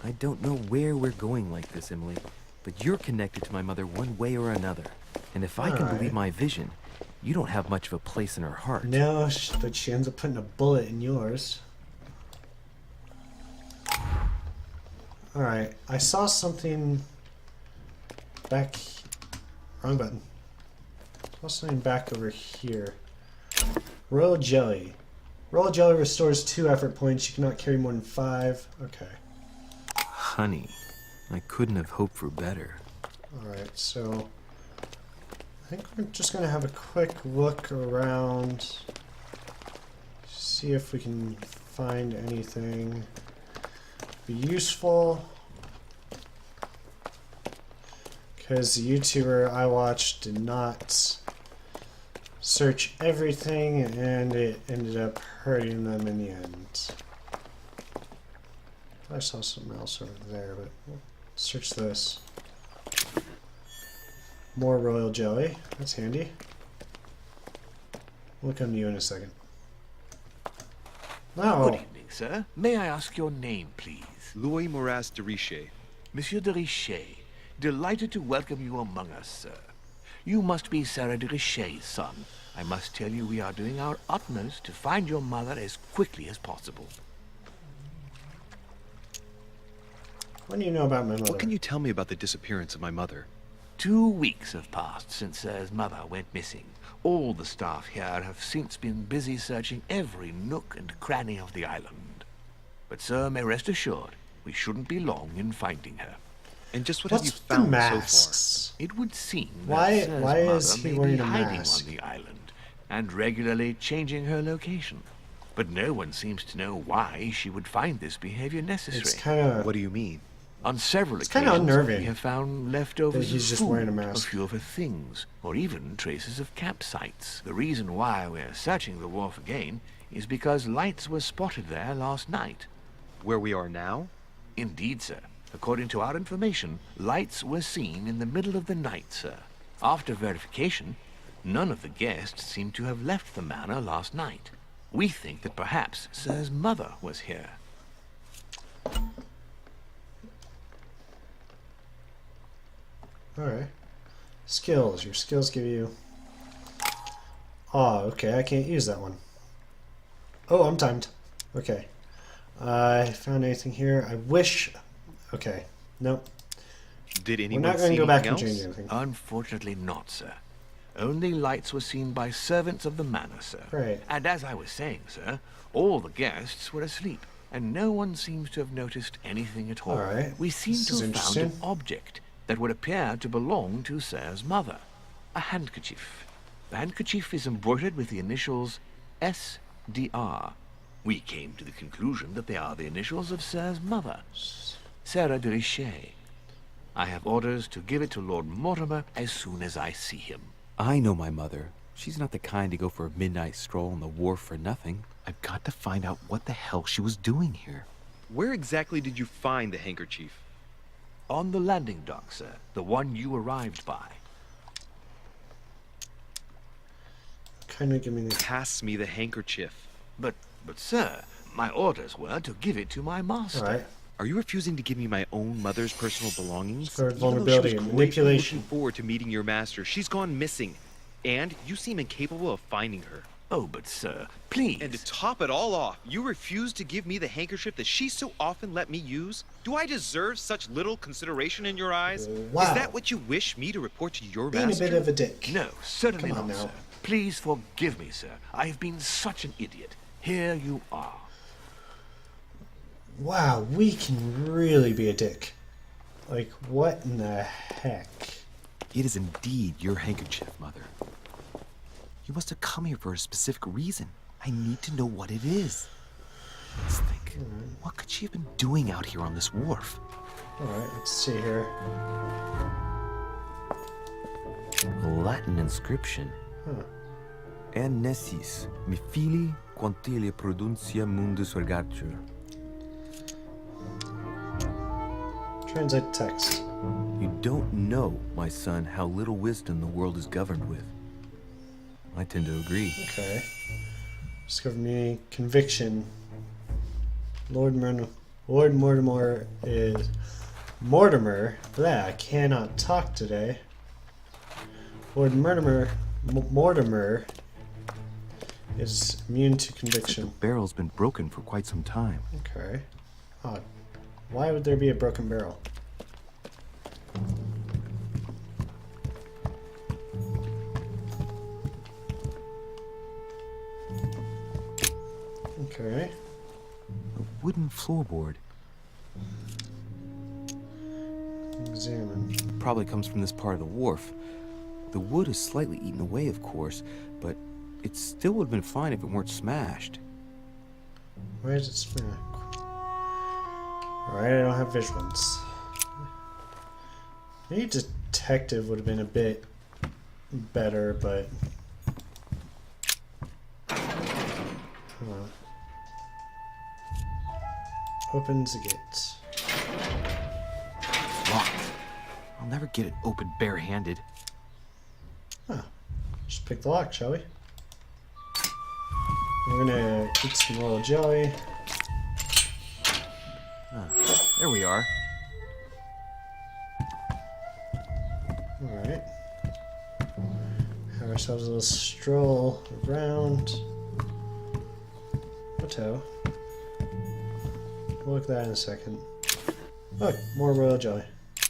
I don't know where we're going like this, Emily, but you're connected to my mother one way or another. And if I can believe my vision, you don't have much of a place in her heart. No, but she ends up putting a bullet in yours. Alright, I saw something back... Wrong button. I saw something back over here. Royal Jelly. Royal Jelly restores 2 effort points. You cannot carry more than 5. Okay. Honey, I couldn't have hoped for better. Alright, so... I think we're just going to have a quick look around. See if we can find anything be useful. Because the YouTuber I watched did not search everything and it ended up hurting them in the end. I saw something else over there, but we'll search this. More royal jelly. That's handy. We'll come to you in a second. Oh. Good evening, sir. May I ask your name, please? Louis Moras de Richet. Monsieur de Richet. Delighted to welcome you among us, sir. You must be Sarah de Richet's son. I must tell you we are doing our utmost to find your mother as quickly as possible. What do you know about my mother? What can you tell me about the disappearance of my mother? 2 weeks have passed since Sir's mother went missing. All the staff here have since been busy searching every nook and cranny of the island. But Sir may rest assured, we shouldn't be long in finding her. And just what What's have you with the found masks? so It would seem Why- that Sir's why mother is he may wearing be a hiding mask? on the island and regularly changing her location. But no one seems to know why she would find this behavior necessary. It's kind of... far? What do you mean? On several It's kinda occasions, unnerving we have found leftovers that he's of just food, wearing a a mask. few of her things, or even traces of campsites. The reason why we're searching the wharf again is because lights were spotted there last night. Where we are now? Indeed, sir. According to our information, lights were seen in the middle of the night, sir. After verification, none of the guests seem to have left the manor last night. We think that perhaps Sir's mother was here. Alright. Skills. Your skills give you... Oh, okay. I can't use that one. Oh, I'm timed. Okay. I found anything here. I wish... Okay. Nope. Did We're anyone not going see to go back and anything change else? anything. Unfortunately not, sir. Only lights were seen by servants of the manor, sir. Right. And as I was saying, sir, all the guests were asleep, and no one seems to have noticed anything at all. All right. We seem This to is have found an interesting. object that would appear to belong to Sir's mother. A handkerchief. The handkerchief is embroidered with the initials SDR. We came to the conclusion that they are the initials of Sir's mother, Sarah de Richet. I have orders to give it to Lord Mortimer as soon as I see him. I know my mother. She's not the kind to go for a midnight stroll on the wharf for nothing. I've got to find out what the hell she was doing here. Where exactly did you find the handkerchief? On the landing dock, sir. The one you arrived by. Kind of give me the... Pass me the handkerchief. But sir, my orders were to give it to my master. Alright. Are you refusing to give me my own mother's personal belongings? Scored Even though vulnerability she was and greatly manipulation. looking forward to meeting your master, she's gone missing. And you seem incapable of finding her. Oh, but sir, please. And to top it all off, you refuse to give me the handkerchief that she so often let me use? Do I deserve such little consideration in your eyes? Wow. Is that what you wish me to report to your Being a master? bit of a dick. No, certainly Come on not, now. sir. Please forgive me, sir. I have been such an idiot. Here you are. Wow, we can really be a dick. Like, what in the heck? It is indeed your handkerchief, Mother. You must have come here for a specific reason. I need to know what it is. Let's think. What could she have been doing out here on this wharf? Alright, let's see here. A Latin inscription. Huh. Annesis, mi fili quantilia produncia mundus ergatur. Translate text. You don't know, my son, how little wisdom the world is governed with. I tend to agree. Okay. Discover me conviction. Lord Lord Mortimer is... Mortimer? Blah, I cannot talk today. Lord Mortimer is immune to Looks like conviction. the barrel's been broken for quite some time. Okay. Odd. Why would there be a broken barrel? Okay. A wooden floorboard. Examine. Probably comes from this part of the wharf. The wood is slightly eaten away, of course, but it still would have been fine if it weren't smashed. Why is it smack? Alright, I don't have visuals. Maybe detective would have been a bit better, but... Come on. Opens the gates. It's locked. I'll never get it open barehanded. Huh. Just pick the lock, shall we? We're gonna eat some royal jelly. There we are. Alright. Have ourselves a little stroll around. Hotel. We'll look at that in a second. Look, more royal jelly.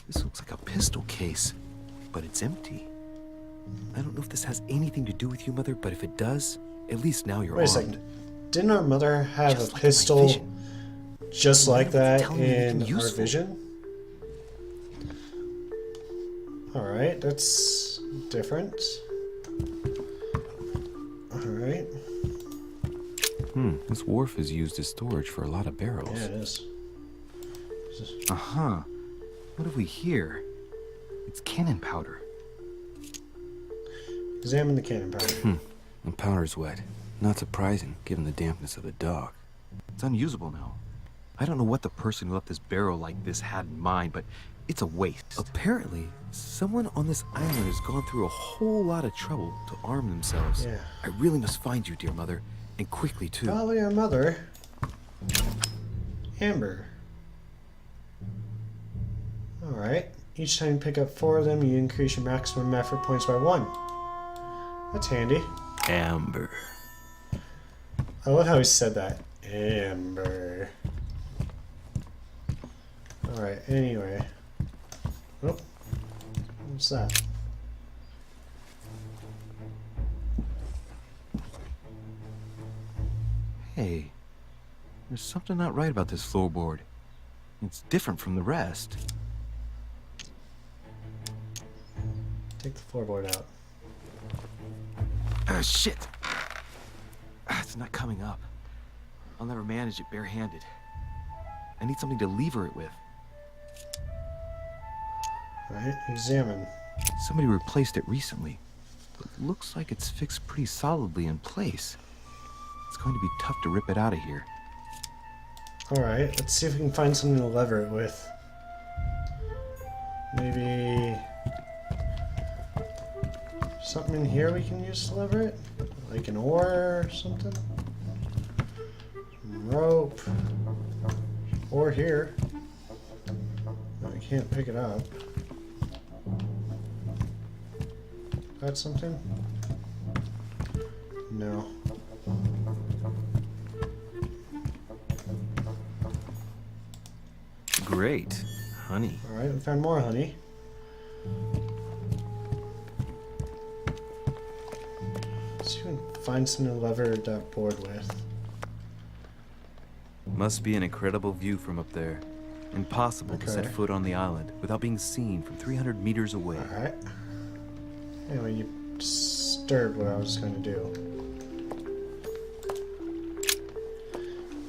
This looks like a pistol case, but it's empty. I don't know if this has anything to do with you, Mother, but if it does, at least now you're Wait a armed. second. Didn't our mother have Just a like in my pistol vision. just like that Tell me anything in our useful. vision? Alright, that's different. Alright. This wharf is used as storage for a lot of barrels. Yeah, it is. Uh-huh. What have we here? It's cannon powder. Examine the cannon powder. The powder's wet. Not surprising, given the dampness of the dock. It's unusable now. I don't know what the person who left this barrel like this had in mind, but it's a waste. Apparently, someone on this island has gone through a whole lot of trouble to arm themselves. Yeah. I really must find you, dear Mother, and quickly, too. Probably our mother. Amber. Alright. Each time you pick up 4 of them, you increase your maximum effort points by 1. That's handy. Amber. I love how he said that. Amber. Alright, anyway. Oh. What's that? Hey, there's something not right about this floorboard. It's different from the rest. Take the floorboard out. Shit! It's not coming up. I'll never manage it barehanded. I need something to lever it with. Alright, examine. Somebody replaced it recently, but looks like it's fixed pretty solidly in place. It's going to be tough to rip it out of here. Alright, let's see if we can find something to lever it with. Maybe... something in here we can use to lever it? Like an oar or something? Some rope. Or here. But I can't pick it up. Got something? No. Great. Honey. Alright, we found more honey. Let's see if we can find something to lever that board with. Must be an incredible view from up there. Impossible to set Okay. foot on the island without being seen from 300 meters away. Alright. Anyway, you disturbed what I was going to do.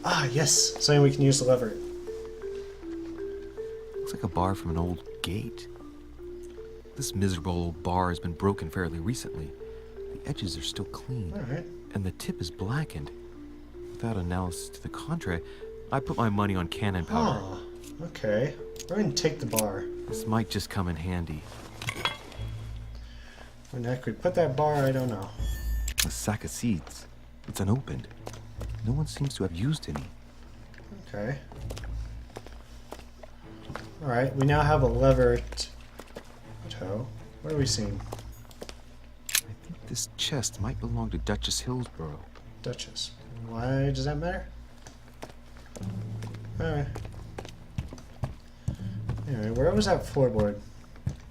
Ah, yes! Something we can use to lever it. Looks like a bar from an old gate. This miserable old bar has been broken fairly recently. The edges are still clean, Alright. and the tip is blackened. Without analysis to the contrary, I put my money on cannon powder. Oh, okay. We're going to take the bar. This might just come in handy. When heck we put that bar, I don't know. A sack of seeds. It's unopened. No one seems to have used any. Okay. Alright, we now have a lever. What are we seeing? I think this chest might belong to Duchess Hillsborough. Duchess. Why does that matter? Alright. Anyway, where was that floorboard?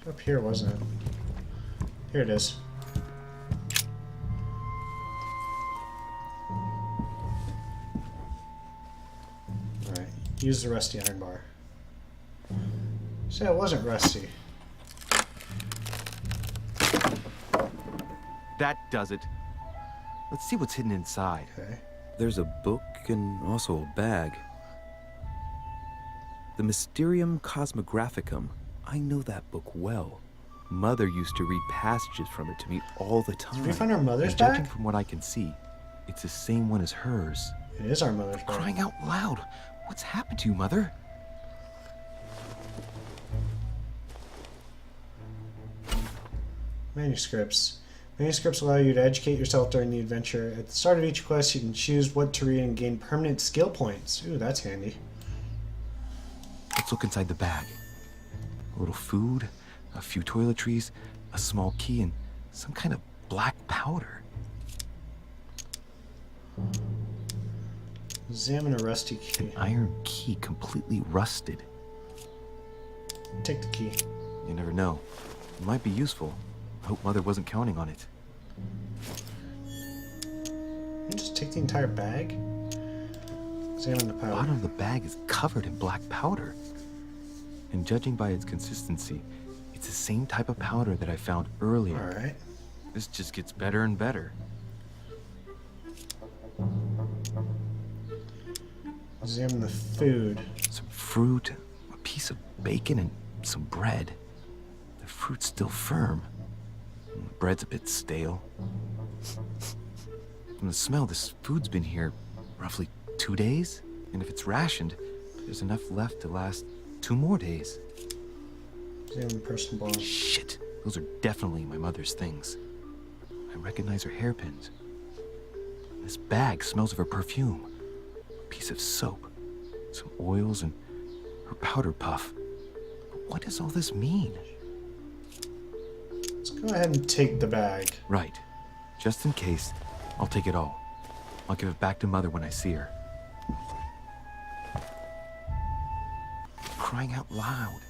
Up here, wasn't it? Here it is. Alright, use the rusty iron bar. So it wasn't rusty. That does it. Let's see what's hidden inside. Okay. There's a book and also a bag. The Mysterium Cosmographicum. I know that book well. Mother used to read passages from it to me all the time. Did we find our mother's And judging bag? from what I can see, it's the same one as hers. It is our mother's bag. Crying out loud! What's happened to you, Mother? Manuscripts. Manuscripts allow you to educate yourself during the adventure. At the start of each quest, you can choose what to read and gain permanent skill points. Ooh, that's handy. Let's look inside the bag. A little food, a few toiletries, a small key, and some kind of black powder. Examine a rusty key. An iron key completely rusted. Take the key. You never know. It might be useful. I hope Mother wasn't counting on it. You just take the entire bag? Examine the The powder. bottom of the bag is covered in black powder. And judging by its consistency, it's the same type of powder that I found earlier. Alright. This just gets better and better. Examine the food. Some fruit, a piece of bacon, and some bread. The fruit's still firm. And the bread's a bit stale. From the smell, this food's been here roughly 2 days. And if it's rationed, there's enough left to last 2 more days. Examine personal belongings. Shit, those are definitely my mother's things. I recognize her hairpins. This bag smells of her perfume. A piece of soap, some oils, and her powder puff. But what does all this mean? Let's go ahead and take the bag. Right. Just in case, I'll take it all. I'll give it back to Mother when I see her. Crying out loud.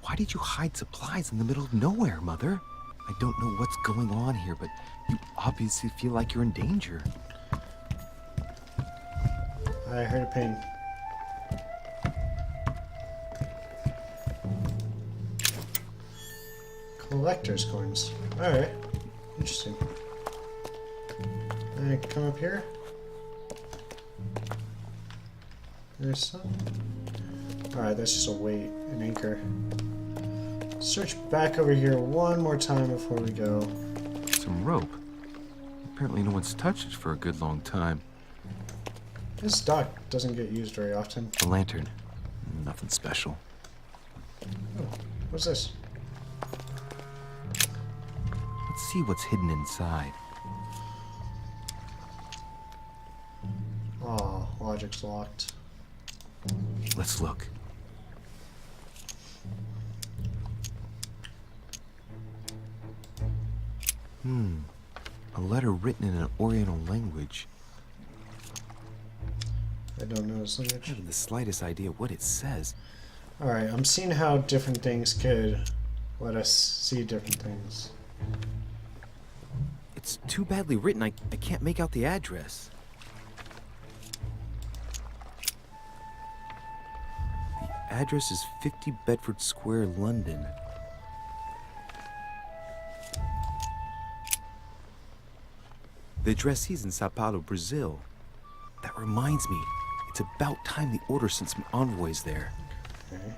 Why did you hide supplies in the middle of nowhere, Mother? I don't know what's going on here, but you obviously feel like you're in danger. I heard a ping. Collector's coins. Alright. Interesting. I come up here. There's some. Alright, that's just a weight, an anchor. Search back over here one more time before we go. Some rope. Apparently no one's touched it for a good long time. This dock doesn't get used very often. A lantern. Nothing special. Oh, what's this? Let's see what's hidden inside. Oh, logic's locked. Let's look. A letter written in an Oriental language. I don't know this I language. haven't the slightest idea what it says. Alright, I'm seeing how different things could let us see different things. It's too badly written, I can't make out the address. The address is 50 Bedford Square, London. The addressee's in Sao Paulo, Brazil. That reminds me, it's about time the Order sent some envoys there. Okay.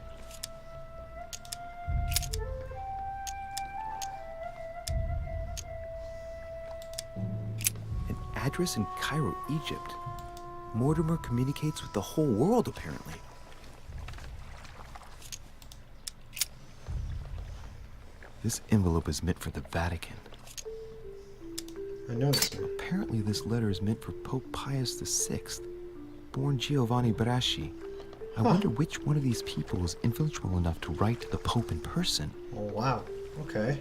An address in Cairo, Egypt. Mortimer communicates with the whole world, apparently. This envelope is meant for the Vatican. I know this one. Apparently this letter is meant for Pope Pius VI, born Giovanni Braschi. I wonder which one of these people was influential enough to write to the Pope in person. Oh, wow. Okay.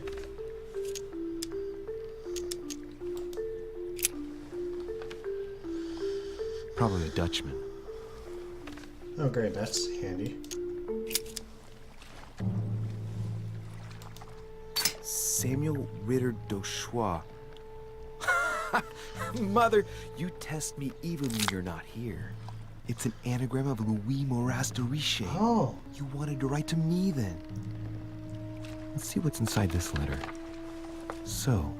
Probably a Dutchman. Oh, great. That's handy. Samuel Ritter d'Auchois. Mother, you test me even when you're not here. It's an anagram of Louis Moras de Richer. Oh. You wanted to write to me then. Let's see what's inside this letter. So,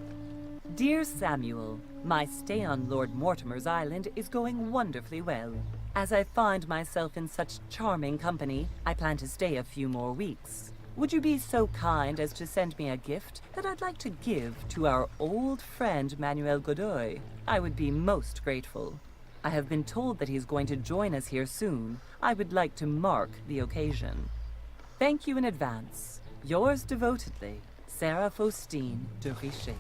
Dear Samuel, my stay on Lord Mortimer's island is going wonderfully well. As I find myself in such charming company, I plan to stay a few more weeks. Would you be so kind as to send me a gift that I'd like to give to our old friend Manuel Godoy? I would be most grateful. I have been told that he's going to join us here soon. I would like to mark the occasion. Thank you in advance. Yours devotedly, Sarah Faustine de Richer.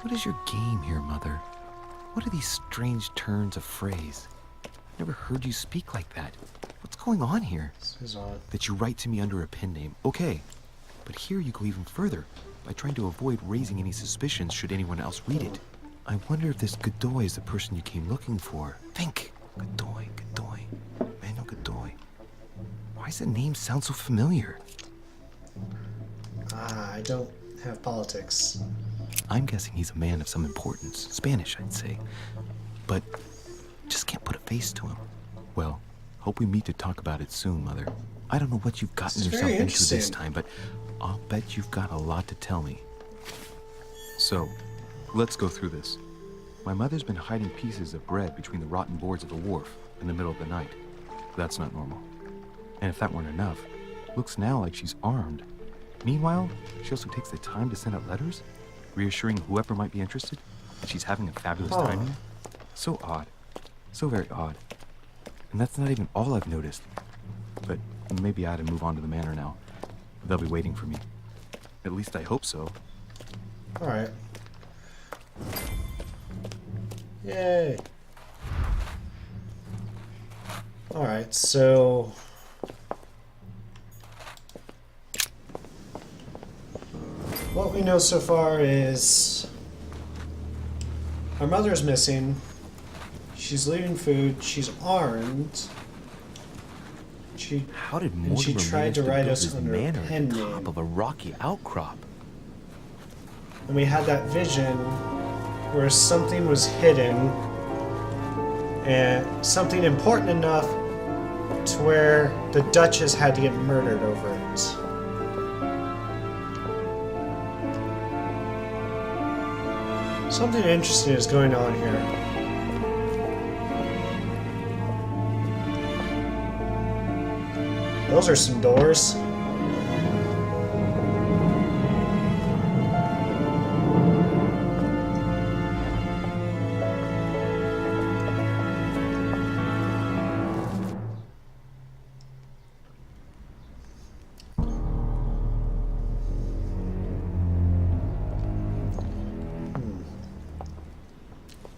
what is your game here, Mother? What are these strange turns of phrase? I've never heard you speak like that. What's going on here? This is odd. That you write to me under a pen name, okay. But here you go even further, by trying to avoid raising any suspicions should anyone else read it. I wonder if this Godoy is the person you came looking for. Think! Godoy, Manuel Godoy. Why does the name sound so familiar? I don't have politics. I'm guessing he's a man of some importance. Spanish, I'd say. But just can't put a face to him. Well, hope we meet to talk about it soon, Mother. I don't know what you've gotten It's yourself very into this interesting. time, but I'll bet you've got a lot to tell me. So, let's go through this. My mother's been hiding pieces of bread between the rotten boards of the wharf in the middle of the night. That's not normal. And if that weren't enough, looks now like she's armed. Meanwhile, she also takes the time to send out letters, reassuring whoever might be interested that she's having a fabulous Huh. time here. So odd. So very odd. And that's not even all I've noticed. But maybe I ought to move on to the manor now. They'll be waiting for me. At least I hope so. Alright. Yay. Alright, so... what we know so far is... our mother is missing. She's leaving food. She's armed. She... How did And she Mortimer tried manage to to write build us his under a manor at pen the top name. of a rocky outcrop? And we had that vision where something was hidden and something important enough to where the Duchess had to get murdered over it. Something interesting is going on here. Those are some doors.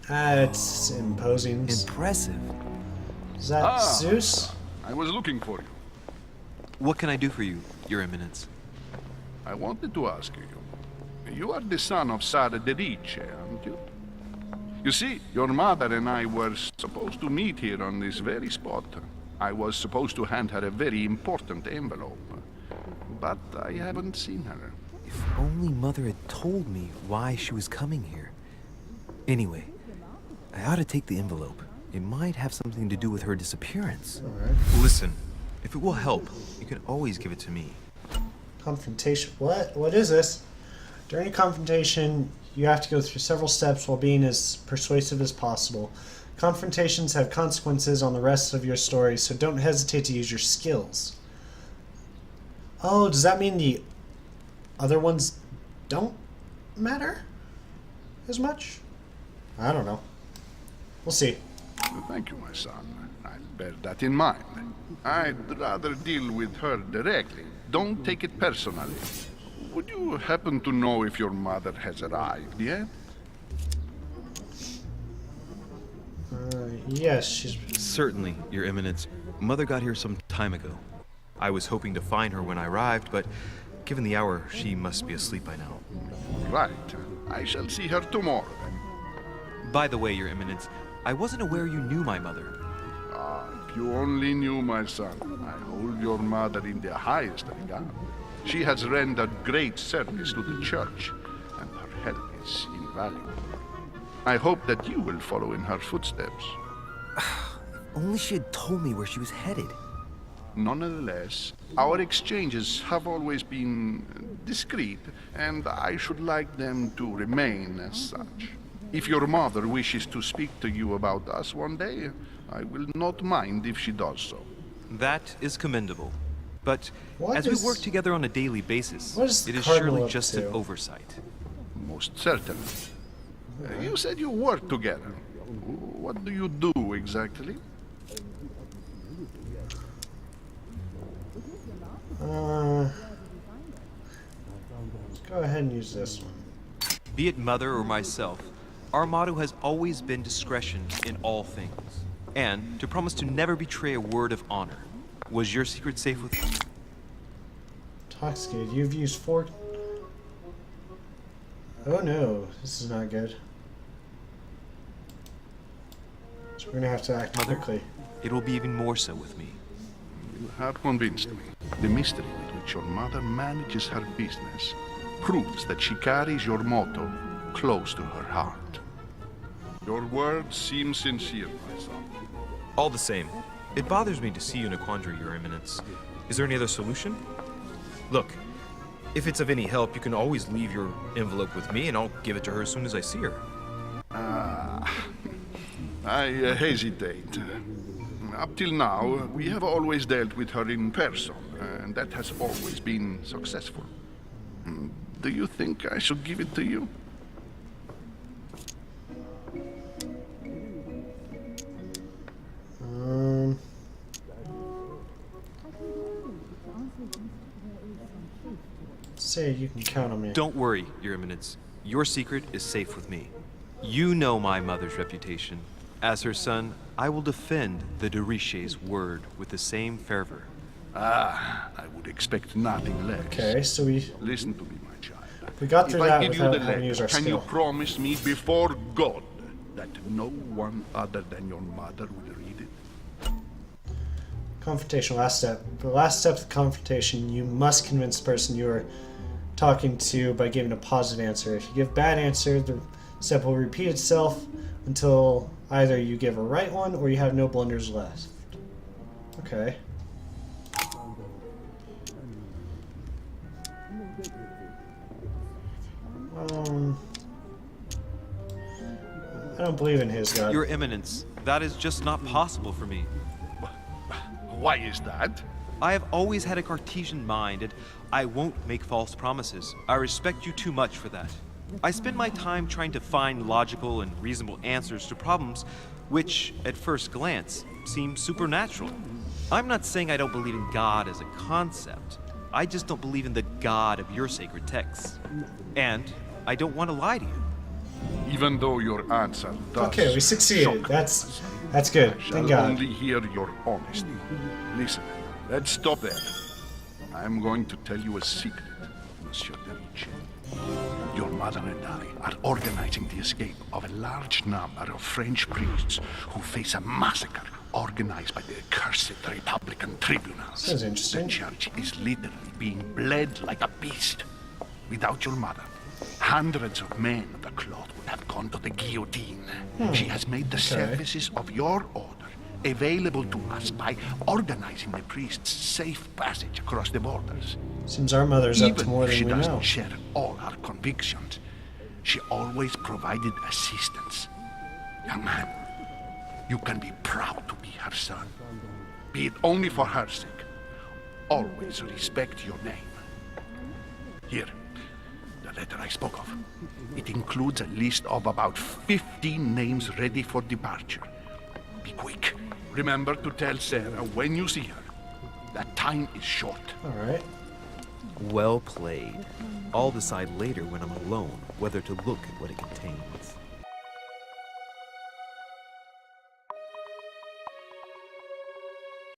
That's imposing. Impressive. Is that Zeus? I was looking for you. What can I do for you, Your Eminence? I wanted to ask you. You are the son of Sara de Riche, aren't you? You see, your mother and I were supposed to meet here on this very spot. I was supposed to hand her a very important envelope. But I haven't seen her. If only Mother had told me why she was coming here. Anyway, I ought to take the envelope. It might have something to do with her disappearance. Alright. Listen, if it will help, you can always give it to me. Confrontation. What? What is this? During a confrontation, you have to go through several steps while being as persuasive as possible. Confrontations have consequences on the rest of your story, so don't hesitate to use your skills. Oh, does that mean the other ones don't matter as much? I don't know. We'll see. Thank you, my son. I'll bear that in mind. I'd rather deal with her directly. Don't take it personally. Would you happen to know if your mother has arrived yet? Yes, she's... Certainly, Your Eminence. Mother got here some time ago. I was hoping to find her when I arrived, but given the hour, she must be asleep by now. Right. I shall see her tomorrow then. By the way, Your Eminence, I wasn't aware you knew my mother. Ah, if you only knew, my son. I hold your mother in the highest regard. She has rendered great service to the church, and her help is invaluable. I hope that you will follow in her footsteps. Only she had told me where she was headed. Nonetheless, our exchanges have always been discreet, and I should like them to remain as such. If your mother wishes to speak to you about us one day, I will not mind if she does so. That is commendable. But What as is- we work together on a daily basis, what is it is Cardinal surely up just to? an oversight. Most certainly. You said you work together. What do you do exactly? Let's go ahead and use this one. Be it mother or myself, our motto has always been discretion in all things, and to promise to never betray a word of honor. Was your secret safe with me? Intoxicated. You've used 4. Oh no, this is not good. So we're gonna have to act Mother? quickly. It will be even more so with me. You have convinced me. The mystery with which your mother manages her business proves that she carries your motto close to her heart. Your words seem sincere, my son. All the same, it bothers me to see you in a quandary, Your Eminence. Is there any other solution? Look, if it's of any help, you can always leave your envelope with me, and I'll give it to her as soon as I see her. I hesitate. Up till now, we have always dealt with her in person, and that has always been successful. Do you think I should give it to you? Say you can count on me. Don't worry, Your Eminence. Your secret is safe with me. You know my mother's reputation. As her son, I will defend the de Richet's word with the same fervor. Ah, I would expect nothing less. Okay, so we Listen to me, my child. got through If I that give you without the having to use our letter, can you skill. promise me before God that no one other than your mother will read it? Confrontation, last step. The last step of the confrontation, you must convince the person you are talking to by giving a positive answer. If you give bad answer, the step will repeat itself until either you give a right one or you have no blunders left. Okay. I don't believe in his God. Your Eminence, that is just not possible for me. Why is that? I have always had a Cartesian mind, and I won't make false promises. I respect you too much for that. I spend my time trying to find logical and reasonable answers to problems which, at first glance, seem supernatural. I'm not saying I don't believe in God as a concept. I just don't believe in the God of your sacred texts. And I don't want to lie to you. Even though your answer does Okay, we succeeded. shock That's good. I shall Thank God. only hear your honesty. Listen, let's stop there. I'm going to tell you a secret, Monsieur de Ricci. Your mother and I are organizing the escape of a large number of French priests who face a massacre organized by the accursed Republican tribunals. Sounds interesting. The church is literally being bled like a beast. Without your mother, hundreds of men of the cloth would have gone to the guillotine. She has made the services of your order available to us by organizing the priests' safe passage across the borders. Seems our mother's up to Even more if she than we doesn't know. share all our convictions, she always provided assistance. Young man, you can be proud to be her son. Be it only for her sake. Always respect your name. Here, the letter I spoke of. It includes a list of about 15 names ready for departure. Be quick. Remember to tell Sarah when you see her that time is short. Alright. Well played. I'll decide later when I'm alone whether to look at what it contains.